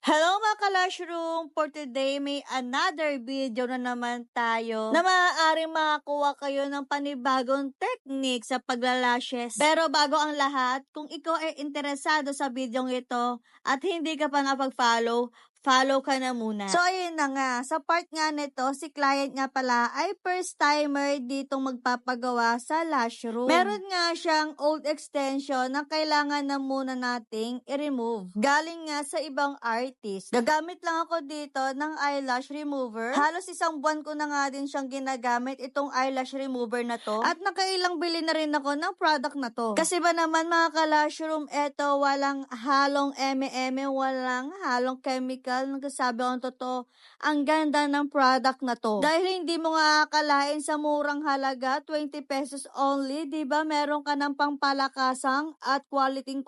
Hello mga ka-Lushroom! For today, may another video na naman tayo na maaaring makakuha kayo ng panibagong technique sa paglalashes. Pero bago ang lahat, kung ikaw ay interesado sa video ito at hindi ka pa napag-follow, follow ka na muna. So ayun na nga, sa part nga nito, si client nga pala ay first timer ditong magpapagawa sa lash room. Meron nga siyang old extension na kailangan na muna nating i-remove. Galing nga sa ibang artist. Gagamit lang ako dito ng eyelash remover. Halos isang buwan ko na nga din siyang ginagamit itong eyelash remover na to. At nakailang bili na rin ako ng product na to. Kasi ba naman mga ka-lash room, eto walang halong eme-eme, walang halong chemical. Nagsasabi akong totoo, ang ganda ng product na to. Dahil hindi mo nga akalain sa murang halaga, 20 pesos only, diba? Meron ka ng pangpalakasang at quality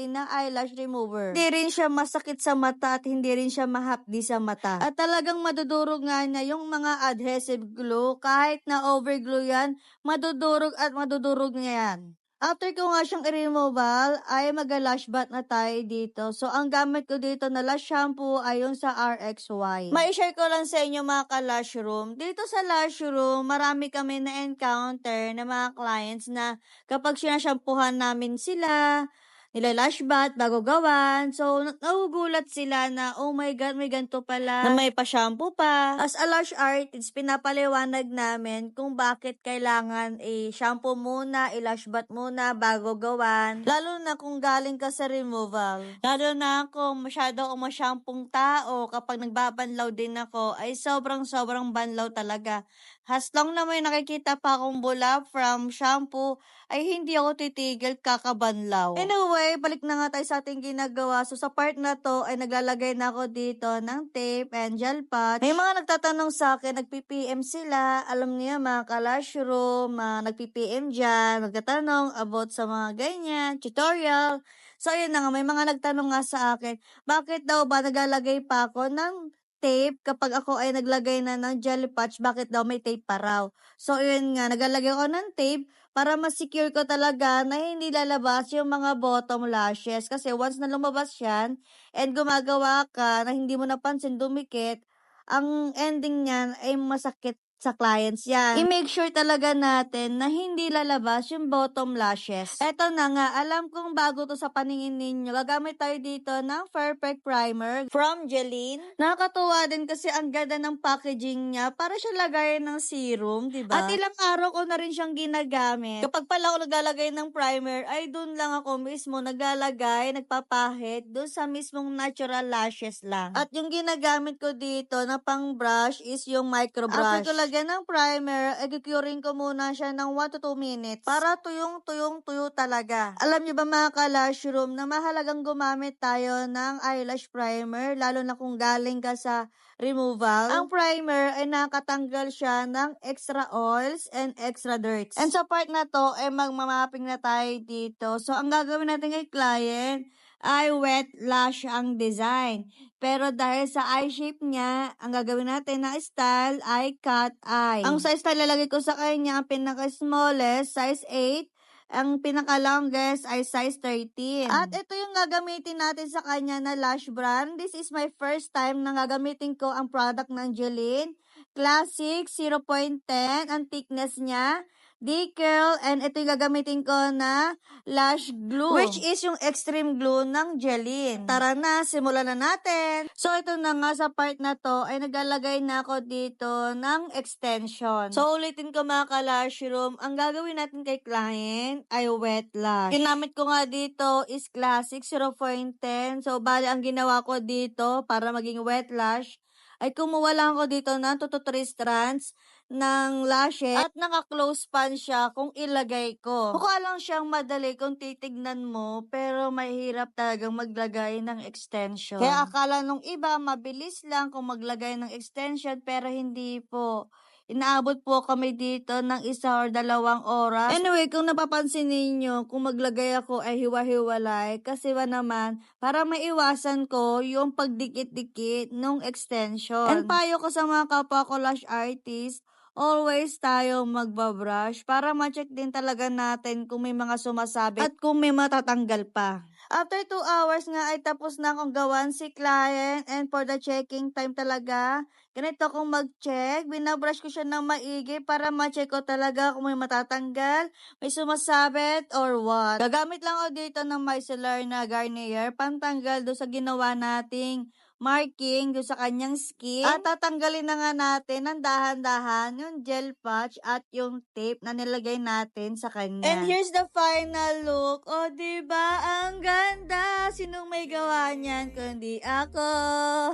na eyelash remover. Hindi rin siya masakit sa mata at hindi rin siya mahapdi sa mata. At talagang madudurog nga niya yung mga adhesive glue. Kahit na overglue yan, madudurog at madudurog niya yan. After ko nga siyang i-removal, ay mag-lash bath na tayo dito. So, ang gamit ko dito na lash shampoo ay yung sa RXY. Mai-share ko lang sa inyo mga ka-lash room. Dito sa lash room, marami kami na-encounter na mga clients na kapag sinashampuhan namin sila, nila-lash bath bago gawan. So, nagugulat sila na, oh my God, may ganito pala, na may pa-shampoo pa. As a lash artist, pinapaliwanag namin kung bakit kailangan i-shampoo muna, i-lash bath muna bago gawan. Lalo na kung galing ka sa removal. Lalo na kung masyado akong mashampong tao, kapag nagbabanlaw din ako, ay sobrang banlaw talaga. As long na may nakikita pa akong bula from shampoo, ay hindi ako titigil kakabanlaw. Anyway, balik na nga tayo sa ating ginagawa. So, sa part na to, ay naglalagay na ako dito ng tape and gel patch. May mga nagtatanong sa akin, nagpi-PM sila. Alam niyo mga ka-lash room, nagpi-PM dyan, nagtatanong about sa mga ganyan, tutorial. So, ayun na nga, may mga nagtanong nga sa akin, bakit daw ba naglalagay pa ako ng tape kapag ako ay naglagay na ng gel patch, bakit daw may tape pa raw? So, yun nga, naglalagay ako ng tape para ma-secure ko talaga na hindi lalabas yung mga bottom lashes. Kasi once na lumabas yan and gumagawa ka na hindi mo napansin dumikit, ang ending niyan ay masakit sa clients yan. I-make sure talaga natin na hindi lalabas yung bottom lashes. Eto na nga, alam kong bago to sa paningin ninyo. Gagamit tayo dito ng Perfect Primer from Jeline. Nakakatuwa din kasi ang ganda ng packaging niya. Para siya lagayan ng serum, diba? At ilang araw ko na rin siyang ginagamit. Kapag pala ako naglalagay ng primer, ay dun lang ako mismo naglalagay, nagpapahid, dun sa mismong natural lashes lang. At yung ginagamit ko dito na pang brush is yung micro brush. After ko lagyan ng primer, i-curing ko muna siya ng 1 to 2 minutes para tuyong-tuyo talaga. Alam niyo ba mga ka-lash room na mahalagang gumamit tayo ng eyelash primer, lalo na kung galing ka sa removal. Ang primer ay nakatanggal siya ng extra oils and extra dirt. And sa part na to, ay magmamapping na tayo dito. So, ang gagawin natin kay client ay wet lash ang design. Pero dahil sa eye shape niya, ang gagawin natin na style ay cat eye. Ang size na lalagay ko sa kanya, ang pinaka-smallest, size 8. Ang pinaka-longest ay size 13. At ito yung gagamitin natin sa kanya na lash brand. This is my first time na gagamitin ko ang product ng Jeline. Classic 0.10 ang thickness niya. Decurl, and ito yung gagamitin ko na lash glue, which is yung extreme glue ng Jeline. Tara na, simulan na natin. So, ito na nga sa part na to, ay naglalagay na ako dito ng extension. So, ulitin ko mga ka-lash room, ang gagawin natin kay client ay wet lash. Ginamit ko nga dito is Classic 0.10. So, bali ang ginawa ko dito para maging wet lash, ay kumuha lang ako dito ng 2 to 3 strands ng lashes at naka-close pan siya kung ilagay ko. Mukha lang siyang madali kung titignan mo, pero mahirap talagang maglagay ng extension. Kaya akala nung iba mabilis lang kung maglagay ng extension, pero hindi po. Inaabot po kami dito ng 1 or 2 oras. Anyway, kung napapansin ninyo, kung maglagay ako ay hiwa-hiwalay. Kasi ba naman, para maiwasan ko yung pagdikit-dikit nung extension. And payo ko sa mga kapwa ko lash artist, always tayo magbabrush para ma-check din talaga natin kung may mga sumasabit at kung may matatanggal pa. After 2 hours nga ay tapos na akong gawan si client, and for the checking time talaga, ganito akong mag-check. Binabrush ko siya ng maigi para ma-check ko talaga kung may matatanggal, may sumasabit, or what. Gagamit lang ako dito ng micellar na Garnier pantanggal do sa ginawa nating marking do sa kanyang skin. At tatanggalin na nga natin ng dahan-dahan yung gel patch at yung tape na nilagay natin sa kanya. And here's the final look. O, diba? Ang ganda! Sinong may gawa niyan kundi ako?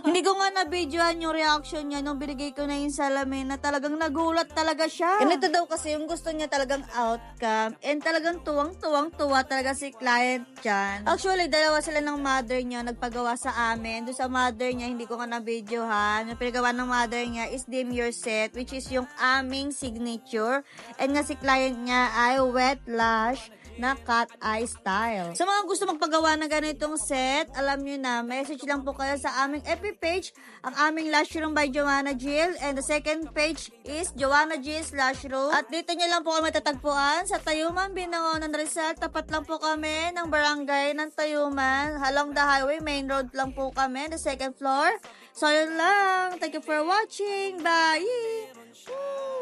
Hindi ko nga na-videoan yung reaction niya nung binigay ko na yung salamin na talagang nagulat talaga siya. Ganito daw kasi yung gusto niya talagang outcome. And talagang tuwang-tuwang-tuwa talaga si client dyan. Actually, dalawa sila ng mother niya nagpagawa sa amin. Doon sa mother niya, hindi ko nga na-videohan. Yung pinagawa ng mother niya is Demure Set, which is yung aming signature. And nga si client niya ay Wet Lash na cat eye style. Sa mga gusto magpagawa ng ganitong set, alam nyo na, message lang po kayo sa aming FB page, ang aming Lash Room by Joanna Jill, and the second page is Joanna Jill's Lash Room. At dito nyo lang po kami matatagpuan sa Tayuman, Binangonan, Rizal. Tapat lang po kami ng barangay ng Tayuman. Along the highway, main road lang po kami, the second floor. So yun lang. Thank you for watching. Bye!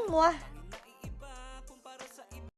Mwah!